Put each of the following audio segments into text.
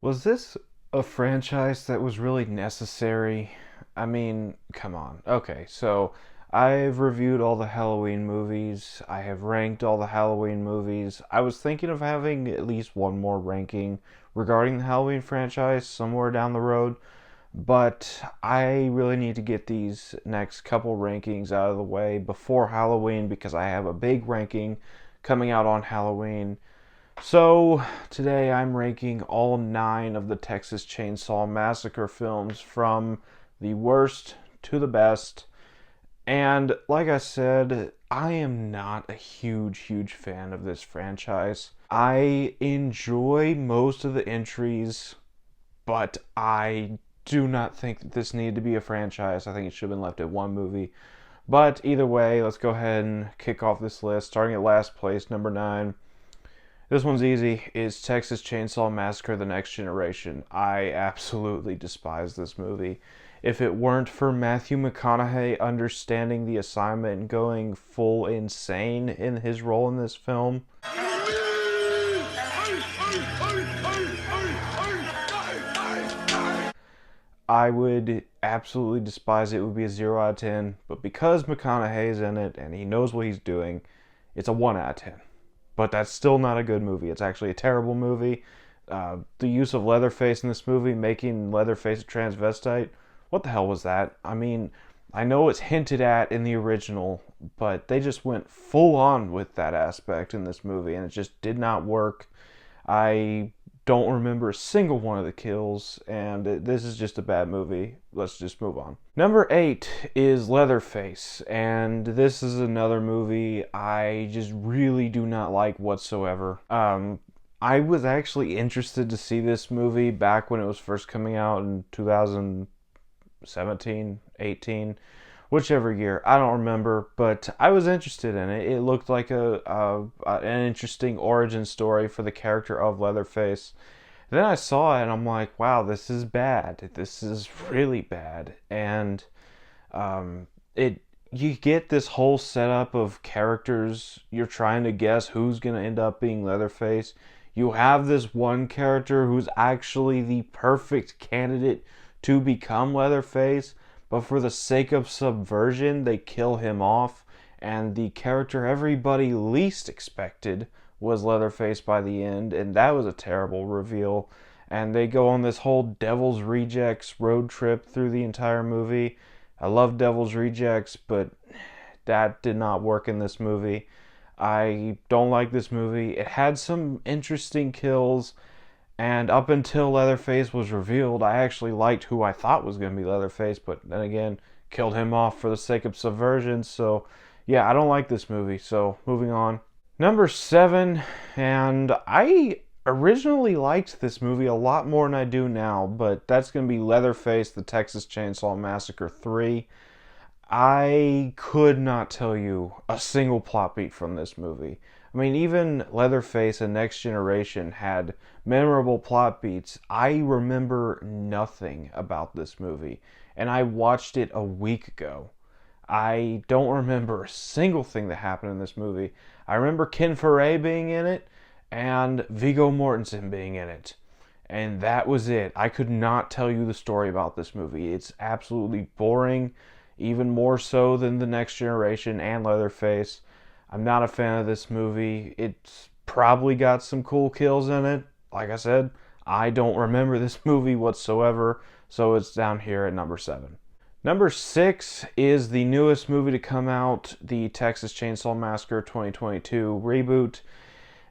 Was this a franchise that was really necessary? I mean, come on. Okay, so I've reviewed all the Halloween movies. I have ranked all the Halloween movies. I was thinking of having at least one more ranking regarding the Halloween franchise somewhere down the road, but I really need to get these next couple rankings out of the way before Halloween because I have a big ranking coming out on Halloween. So, today I'm ranking all 9 of the Texas Chainsaw Massacre films from the worst to the best. And like I said, I am not a huge fan of this franchise. I enjoy most of the entries, but I do not think that this needed to be a franchise. I think it should have been left at one movie. But either way, let's go ahead and kick off this list. Starting at last place, number 9. This one's easy. Is Texas Chainsaw Massacre: The Next Generation. I absolutely despise this movie. If it weren't for Matthew McConaughey understanding the assignment and going full insane in his role in this film, I would absolutely despise it. It would be a 0 out of 10. But because McConaughey's in it and he knows what he's doing, it's a 1 out of 10. But that's still not a good movie. It's actually a terrible movie. The use of Leatherface in this movie, making Leatherface a transvestite, what the hell was that? I mean, I know it's hinted at in the original, but they just went full on with that aspect in this movie, and it just did not work. I don't remember a single one of the kills, and this is just a bad movie. Let's just move on. Number 8 is Leatherface, and this is another movie I just really do not like whatsoever. I was actually interested to see this movie back when it was first coming out in 2017, 18, whichever year. I don't remember, but I was interested in it. It looked like an interesting origin story for the character of Leatherface. Then I saw it and I'm like, wow, this is bad. This is really bad. And it you get this whole setup of characters. You're trying to guess who's gonna end up being Leatherface. You have this one character who's actually the perfect candidate to become Leatherface, but for the sake of subversion, they kill him off, and the character everybody least expected was Leatherface by the end, and that was a terrible reveal. And they go on this whole Devil's Rejects road trip through the entire movie. I love Devil's Rejects, but that did not work in this movie. I don't like this movie. It had some interesting kills, and up until Leatherface was revealed, I actually liked who I thought was going to be Leatherface, but then again, killed him off for the sake of subversion. So, yeah, I don't like this movie. So, moving on. Number 7, and I originally liked this movie a lot more than I do now, but that's going to be Leatherface: The Texas Chainsaw Massacre 3. I could not tell you a single plot beat from this movie. I mean, even Leatherface and Next Generation had memorable plot beats. I remember nothing about this movie, and I watched it a week ago. I don't remember a single thing that happened in this movie. I remember Ken Foray being in it and Viggo Mortensen being in it. And that was it. I could not tell you the story about this movie. It's absolutely boring, even more so than The Next Generation and Leatherface. I'm not a fan of this movie. It's probably got some cool kills in it. Like I said, I don't remember this movie whatsoever, so it's down here at number 7. Number 6 is the newest movie to come out, the Texas Chainsaw Massacre 2022 reboot.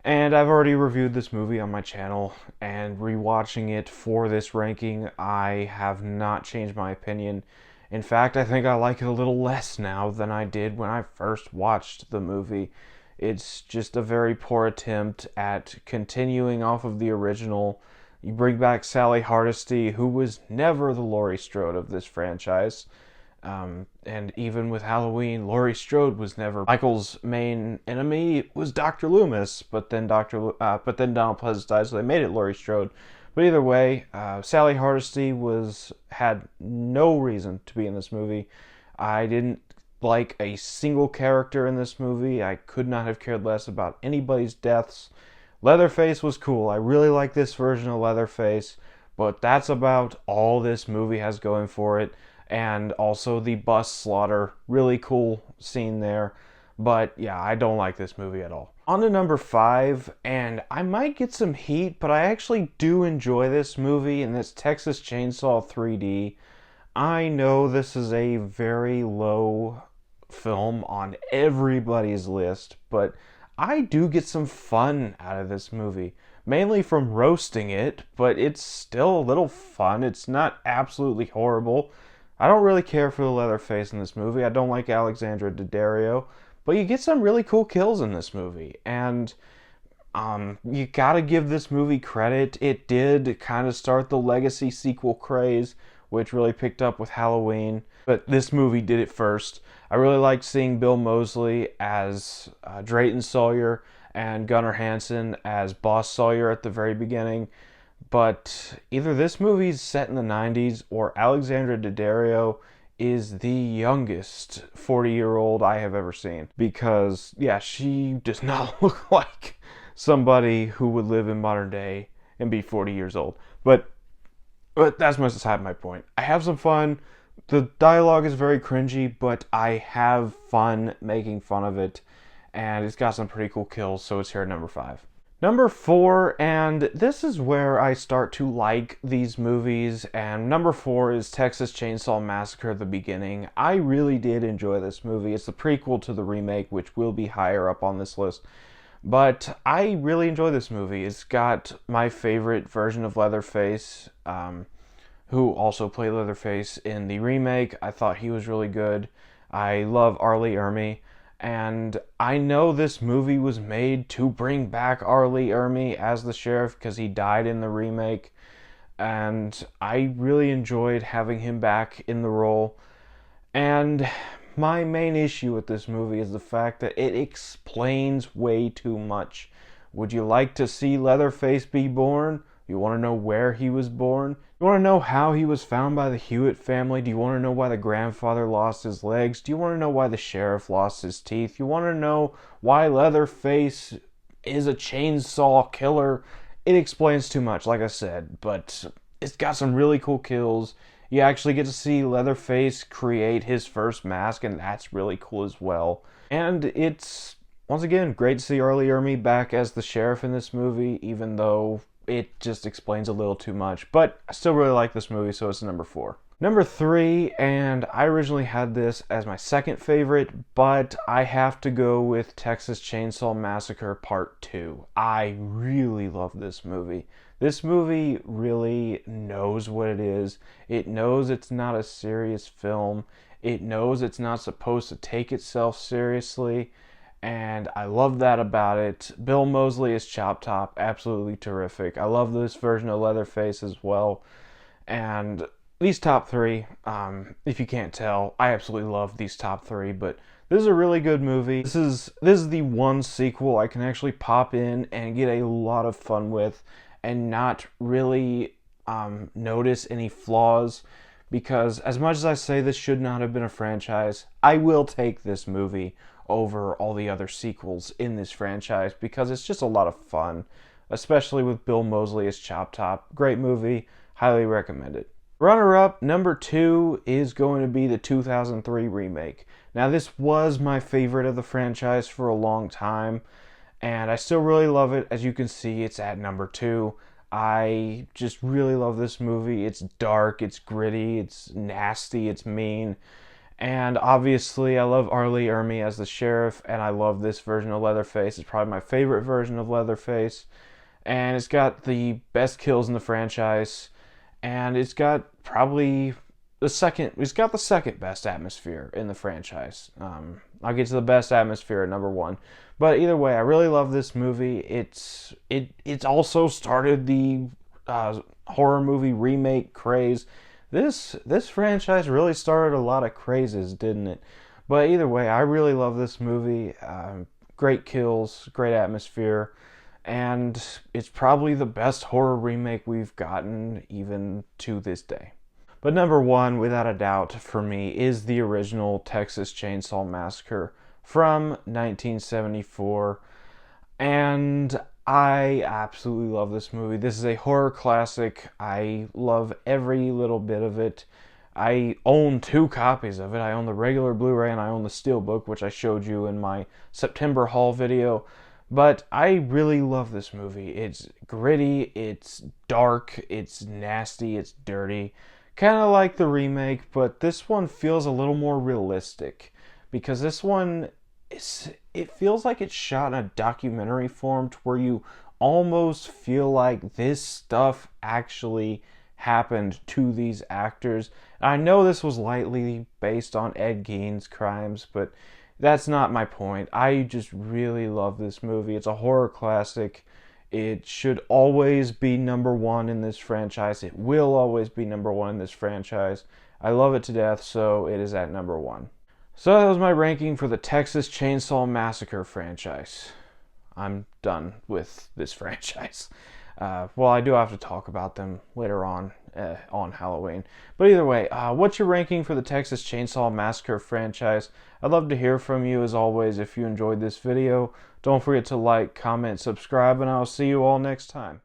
And I've already reviewed this movie on my channel, and rewatching it for this ranking, I have not changed my opinion. In fact, I think I like it a little less now than I did when I first watched the movie. It's just a very poor attempt at continuing off of the original. You bring back Sally Hardesty, who was never the Laurie Strode of this franchise. And even with Halloween, Laurie Strode was never Michael's main enemy. Was Dr. Loomis, but then Donald Pleasence died, so they made it Laurie Strode. But either way, Sally Hardesty had no reason to be in this movie. I didn't like a single character in this movie. I could not have cared less about anybody's deaths Leatherface was cool. I really like this version of Leatherface, but that's about all this movie has going for it. And also the bus slaughter, really cool scene there. But yeah, I don't like this movie at all. On to number 5, and I might get some heat, but I actually do enjoy this movie, and it's Texas Chainsaw 3D. I know this is a very low film on everybody's list, but I do get some fun out of this movie. Mainly from roasting it, but it's still a little fun. It's not absolutely horrible. I don't really care for the Leatherface in this movie. I don't like Alexandra Daddario, but you get some really cool kills in this movie, and you gotta give this movie credit. It did kind of start the legacy sequel craze, which really picked up with Halloween. But this movie did it first. I really liked seeing Bill Moseley as Drayton Sawyer and Gunnar Hansen as Boss Sawyer at the very beginning. But either this movie's set in the 90s or Alexandra Daddario is the youngest 40-year-old I have ever seen. Because, yeah, she does not look like somebody who would live in modern day and be 40 years old. But that's beside my point. I have some fun. The dialogue is very cringy, but I have fun making fun of it. And it's got some pretty cool kills, so it's here at number 5. Number 4, and this is where I start to like these movies, and number 4 is Texas Chainsaw Massacre: The Beginning. I really did enjoy this movie. It's the prequel to the remake, which will be higher up on this list. But I really enjoy this movie. It's got my favorite version of Leatherface, who also played Leatherface in the remake. I thought he was really good. I love R. Lee Ermey. And I know this movie was made to bring back R. Lee Ermey as the sheriff because he died in the remake. And I really enjoyed having him back in the role. And my main issue with this movie is the fact that it explains way too much. Would you like to see Leatherface be born? You want to know where he was born? You want to know how he was found by the Hewitt family? Do you want to know why the grandfather lost his legs? Do you want to know why the sheriff lost his teeth? You want to know why Leatherface is a chainsaw killer? It explains too much, like I said, but it's got some really cool kills. You actually get to see Leatherface create his first mask, and that's really cool as well. And it's, once again, great to see R. Lee Ermey back as the sheriff in this movie, even though it just explains a little too much. But I still really like this movie, so it's number 4. Number 3, and I originally had this as my second favorite, but I have to go with Texas Chainsaw Massacre Part 2. I really love this movie. This movie really knows what it is. It knows it's not a serious film. It knows it's not supposed to take itself seriously. And I love that about it. Bill Moseley as Chop Top, absolutely terrific. I love this version of Leatherface as well. And these top 3, if you can't tell, I absolutely love these top 3. But this is a really good movie. This is the one sequel I can actually pop in and get a lot of fun with, and not really notice any flaws, because as much as I say this should not have been a franchise, I will take this movie over all the other sequels in this franchise because it's just a lot of fun, especially with Bill Moseley as Chop Top. Great movie, highly recommend it. Runner-up, number 2, is going to be the 2003 remake. Now, this was my favorite of the franchise for a long time, and I still really love it. As you can see, it's at number 2. I just really love this movie. It's dark, it's gritty, it's nasty, it's mean. And obviously, I love R. Lee Ermey as the sheriff, and I love this version of Leatherface. It's probably my favorite version of Leatherface. And it's got the best kills in the franchise. And it's got probably the second best atmosphere in the franchise. I'll get to the best atmosphere at number 1. But either way, I really love this movie. It's also started the horror movie remake craze. This franchise really started a lot of crazes, didn't it? But either way, I really love this movie. Great kills, great atmosphere, and it's probably the best horror remake we've gotten even to this day. But number 1, without a doubt, for me, is the original Texas Chainsaw Massacre from 1974. And I absolutely love this movie. This is a horror classic. I love every little bit of it. I own two copies of it. I own the regular Blu-ray and I own the Steelbook, which I showed you in my September haul video. But I really love this movie. It's gritty, it's dark, it's nasty, it's dirty. Kind of like the remake, but this one feels a little more realistic because this one it feels like it's shot in a documentary form to where you almost feel like this stuff actually happened to these actors. I know this was lightly based on Ed Gein's crimes, but that's not my point. I just really love this movie. It's a horror classic. It should always be number one in this franchise. It will always be number one in this franchise. I love it to death, so it is at number one. So that was my ranking for the Texas Chainsaw Massacre franchise. I'm done with this franchise. Well, I do have to talk about them later on Halloween. But either way, what's your ranking for the Texas Chainsaw Massacre franchise? I'd love to hear from you as always if you enjoyed this video. Don't forget to like, comment, subscribe, and I'll see you all next time.